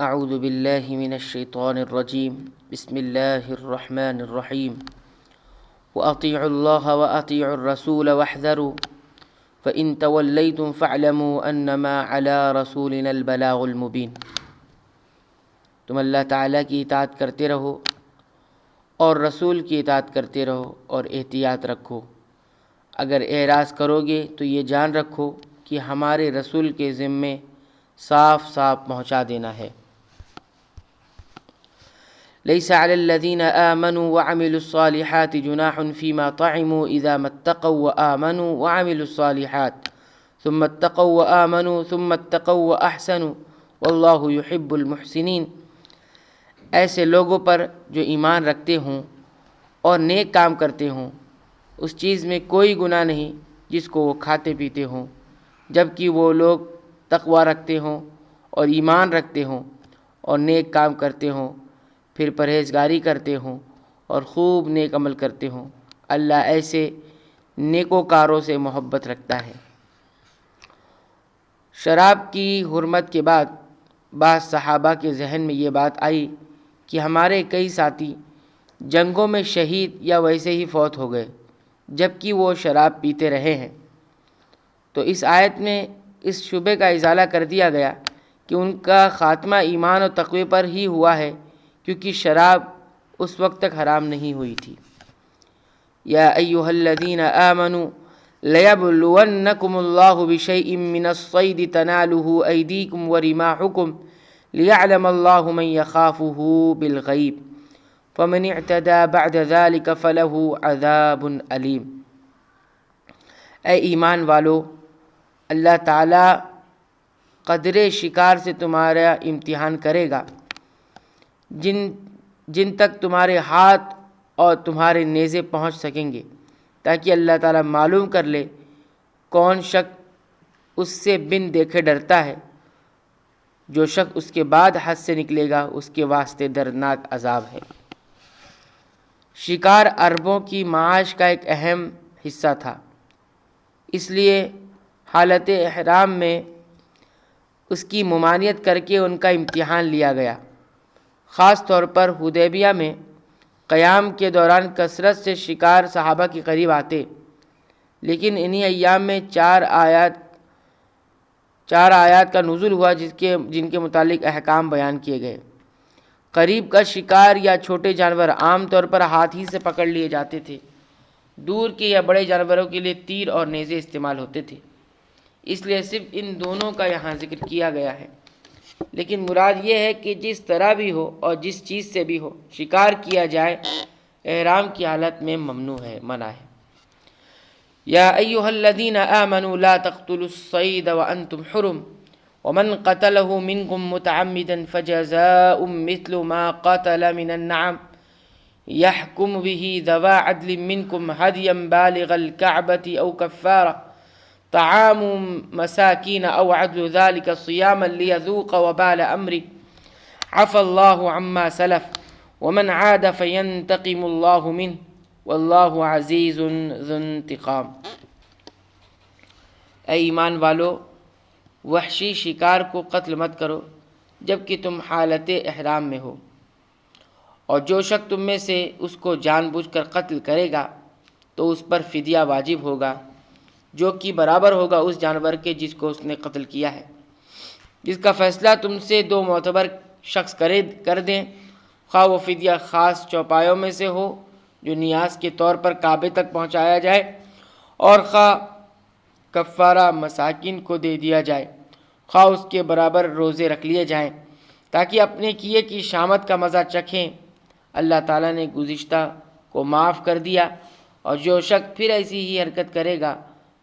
اعوذ باللہ من الشیطان الرجیم بسم اللہ الرحمن الرحیم وأطیعوا اللہ وأطیعوا الرسول واحذروا فإن تولیتم فاعلموا انما علی رسولنا البلاغ المبین۔ تم اللہ تعالیٰ کی اطاعت کرتے رہو اور رسول کی اطاعت کرتے رہو اور احتیاط رکھو، اگر اعراض کرو گے تو یہ جان رکھو کہ ہمارے رسول کے ذمے صاف صاف پہنچا دینا ہے۔ لیس علی الذین آمنوا وعملوا الصالحات جناح فیما طعموا اذا ما اتقوا وآمنوا وعملوا الصالحات ثم اتقوا وآمنوا ثم اتقوا واحسنوا واللہ یحب المحسنین۔ ایسے لوگوں پر جو ایمان رکھتے ہوں اور نیک کام کرتے ہوں، اس چیز میں کوئی گناہ نہیں جس کو وہ کھاتے پیتے ہوں، جبکہ وہ لوگ تقوی رکھتے ہوں اور ایمان رکھتے ہوں اور نیک کام کرتے ہوں، پھر پرہیزگاری کرتے ہوں اور خوب نیک عمل کرتے ہوں۔ اللہ ایسے نیکوکاروں سے محبت رکھتا ہے۔ شراب کی حرمت کے بعد بعض صحابہ کے ذہن میں یہ بات آئی کہ ہمارے کئی ساتھی جنگوں میں شہید یا ویسے ہی فوت ہو گئے جبکہ وہ شراب پیتے رہے ہیں، تو اس آیت میں اس شبے کا ازالہ کر دیا گیا کہ ان کا خاتمہ ایمان اور تقوی پر ہی ہوا ہے، کیونکہ شراب اس وقت تک حرام نہیں ہوئی تھی۔ یا ایھا الذین آمنوا لیبلونکم اللہ بشیء من الصید تنالہ ایدیکم ورماحکم لیعلم اللہ من یخافہ بالغیب فمن اعتدی بعد ذلک فلہ عذاب علیم۔ اے ایمان والو، اللہ تعالیٰ قدرے شکار سے تمہارا امتحان کرے گا جن تک تمہارے ہاتھ اور تمہارے نیزے پہنچ سکیں گے، تاکہ اللہ تعالیٰ معلوم کر لے کون شخص اس سے بن دیکھے ڈرتا ہے۔ جو شخص اس کے بعد حد سے نکلے گا اس کے واسطے دردناک عذاب ہے۔ شکار عربوں کی معاش کا ایک اہم حصہ تھا، اس لیے حالت احرام میں اس کی ممانعت کر کے ان کا امتحان لیا گیا۔ خاص طور پر حدیبیہ میں قیام کے دوران کثرت سے شکار صحابہ کے قریب آتے، لیکن انہی ایام میں چار آیات کا نزول ہوا جن کے متعلق احکام بیان کیے گئے۔ قریب کا شکار یا چھوٹے جانور عام طور پر ہاتھ ہی سے پکڑ لیے جاتے تھے، دور کے یا بڑے جانوروں کے لیے تیر اور نیزے استعمال ہوتے تھے، اس لیے صرف ان دونوں کا یہاں ذکر کیا گیا ہے۔ لیکن مراد یہ ہے کہ جس طرح بھی ہو اور جس چیز سے بھی ہو شکار کیا جائے، احرام کی حالت میں ممنوع ہے، منع ہے۔ یا ایھا الذین آمنوا لا تقتلوا الصید وانتم حرم ومن قتله منکم متعمدا فجزاء مثل ما قتل من النعم يحكم به ذوى عدل منكم هديا بالغ الكعبة أو كفارة طعام مساكين أو عدل ذلك صياما ليذوق وبال أمره عفى الله عما سلف ومن عاد فينتقم الله منه والله عزيز ذو انتقام۔ اے ایمان والو، وحشی شکار کو قتل مت کرو جبکہ تم حالت احرام میں ہو، اور جو شخص تم میں سے اس کو جان بوجھ کر قتل کرے گا تو اس پر فدیہ واجب ہوگا، جو کہ برابر ہوگا اس جانور کے جس کو اس نے قتل کیا ہے۔ جس کا فیصلہ تم سے دو معتبر شخص کر دیں، خواہ وہ فدیہ خاص چوپایوں میں سے ہو جو نیاز کے طور پر کعبے تک پہنچایا جائے، اور خواہ کفارہ مساکین کو دے دیا جائے، خواہ اس کے برابر روزے رکھ لیے جائیں تاکہ اپنے کیے کی شامت کا مزہ چکھیں۔ اللہ تعالیٰ نے گزشتہ کو معاف کر دیا، اور جو شخص پھر ایسی ہی حرکت کرے گا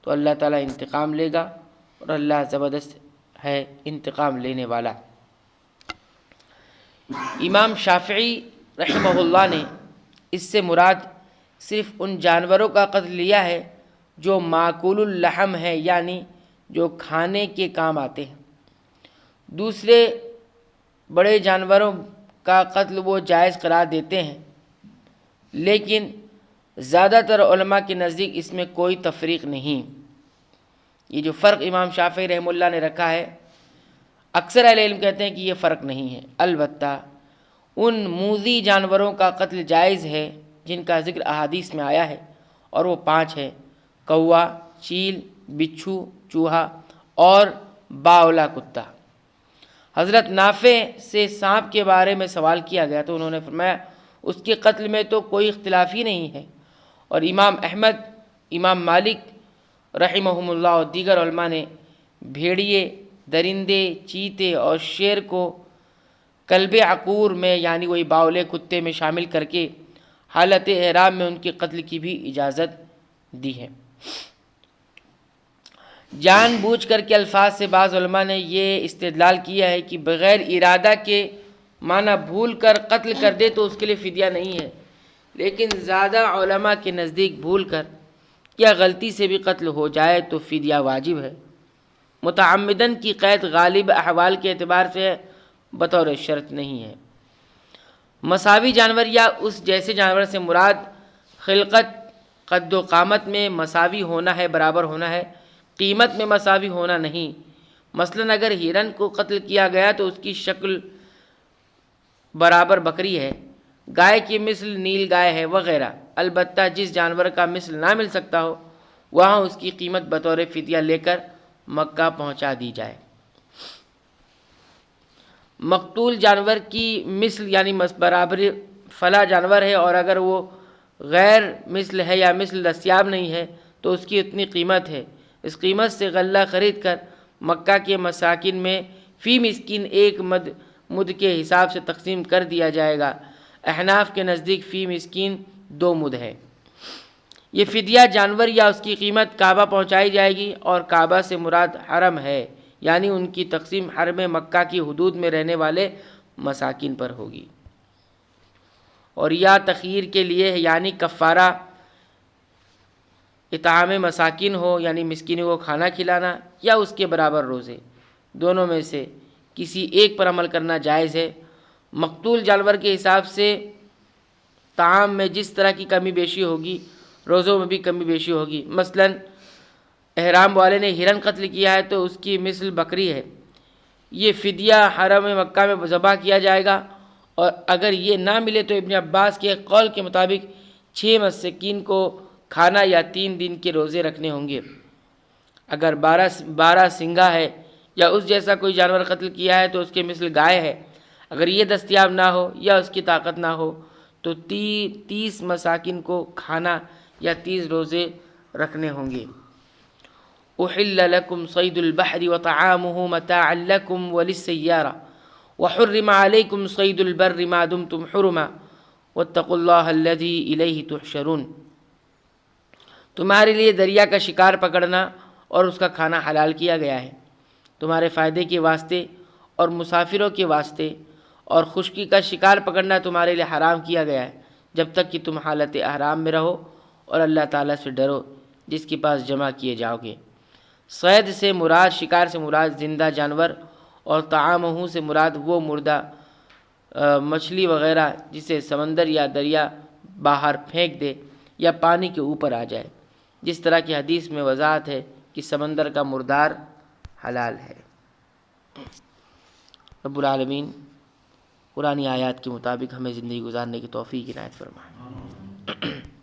تو اللہ تعالیٰ انتقام لے گا، اور اللہ زبردست ہے، انتقام لینے والا۔ امام شافعی رحمہ اللہ نے اس سے مراد صرف ان جانوروں کا قتل لیا ہے جو ماکول اللحم ہے، یعنی جو کھانے کے کام آتے ہیں۔ دوسرے بڑے جانوروں کا قتل وہ جائز قرار دیتے ہیں، لیکن زیادہ تر علماء کے نزدیک اس میں کوئی تفریق نہیں۔ یہ جو فرق امام شافعی رحمہ اللہ نے رکھا ہے، اکثر اہل علم کہتے ہیں کہ یہ فرق نہیں ہے، البتہ ان موذی جانوروں کا قتل جائز ہے جن کا ذکر احادیث میں آیا ہے، اور وہ 5 ہے: کوا، چیل، بچھو، چوہا اور باولا کتا۔ حضرت نافع سے سانپ کے بارے میں سوال کیا گیا تو انہوں نے فرمایا اس کے قتل میں تو کوئی اختلاف ہی نہیں ہے، اور امام احمد، امام مالک رحمہم اللہ اور دیگر علماء نے بھیڑیے، درندے، چیتے اور شیر کو کلب عقور میں یعنی وہی باولے کتے میں شامل کر کے حالت احرام میں ان کے قتل کی بھی اجازت دی ہے۔ جان بوجھ کر کے الفاظ سے بعض علماء نے یہ استدلال کیا ہے کہ بغیر ارادہ کے معنی بھول کر قتل کر دے تو اس کے لیے فدیہ نہیں ہے، لیکن زیادہ علماء کے نزدیک بھول کر یا غلطی سے بھی قتل ہو جائے تو فدیہ واجب ہے۔ متعمدن کی قید غالب احوال کے اعتبار سے بطور شرط نہیں ہے۔ مساوی جانور یا اس جیسے جانور سے مراد خلقت، قد و قامت میں مساوی ہونا ہے، برابر ہونا ہے، قیمت میں مساوی ہونا نہیں۔ مثلاً اگر ہرن کو قتل کیا گیا تو اس کی شکل برابر بکری ہے، گائے کی مثل نیل گائے ہے وغیرہ۔ البتہ جس جانور کا مثل نہ مل سکتا ہو وہاں اس کی قیمت بطور فدیہ لے کر مکہ پہنچا دی جائے۔ مقتول جانور کی مثل یعنی برابر فلاں جانور ہے، اور اگر وہ غیر مثل ہے یا مثل دستیاب نہیں ہے تو اس کی اتنی قیمت ہے، اس قیمت سے غلہ خرید کر مکہ کے مساکن میں فی مسکین 1 مد کے حساب سے تقسیم کر دیا جائے گا۔ احناف کے نزدیک فی مسکین 2 مد ہے۔ یہ فدیہ جانور یا اس کی قیمت کعبہ پہنچائی جائے گی، اور کعبہ سے مراد حرم ہے، یعنی ان کی تقسیم حرم مکہ کی حدود میں رہنے والے مساکین پر ہوگی۔ اور یا تخیر کے لیے ہے، یعنی کفارہ اطعام مساکین ہو، یعنی مسکینوں کو کھانا کھلانا، یا اس کے برابر روزے، دونوں میں سے کسی ایک پر عمل کرنا جائز ہے۔ مقتول جانور کے حساب سے طعام میں جس طرح کی کمی بیشی ہوگی روزوں میں بھی کمی بیشی ہوگی۔ مثلاً احرام والے نے ہرن قتل کیا ہے تو اس کی مثل بکری ہے، یہ فدیہ حرم مکہ میں ذبح کیا جائے گا، اور اگر یہ نہ ملے تو ابن عباس کے قول کے مطابق 6 مساکین کو کھانا یا 3 دن کے روزے رکھنے ہوں گے۔ اگر 12 سنگا ہے یا اس جیسا کوئی جانور قتل کیا ہے تو اس کے مثل گائے ہے، اگر یہ دستیاب نہ ہو یا اس کی طاقت نہ ہو تو 30 مساکین کو کھانا یا 30 روزے رکھنے ہوں گے۔ احل لکم صید البحر وطعامہ متاعا لکم وللسیارہ وحرم علیکم صید البر ما دمتم حرما واتقوا اللہ الذی الیہ تحشرون۔ تمہارے لیے دریا کا شکار پکڑنا اور اس کا کھانا حلال کیا گیا ہے، تمہارے فائدے کے واسطے اور مسافروں کے واسطے، اور خشکی کا شکار پکڑنا تمہارے لیے حرام کیا گیا ہے جب تک کہ تم حالت احرام میں رہو اور اللہ تعالیٰ سے ڈرو جس کے پاس جمع کیے جاؤ گے۔ صید سے مراد، شکار سے مراد زندہ جانور، اور طعامہ سے مراد وہ مردہ مچھلی وغیرہ جسے سمندر یا دریا باہر پھینک دے یا پانی کے اوپر آ جائے، جس طرح کی حدیث میں وضاحت ہے کہ سمندر کا مردار حلال ہے۔ رب العالمین قرآنی آیات کے مطابق ہمیں زندگی گزارنے کی توفیق عنایت فرمائے۔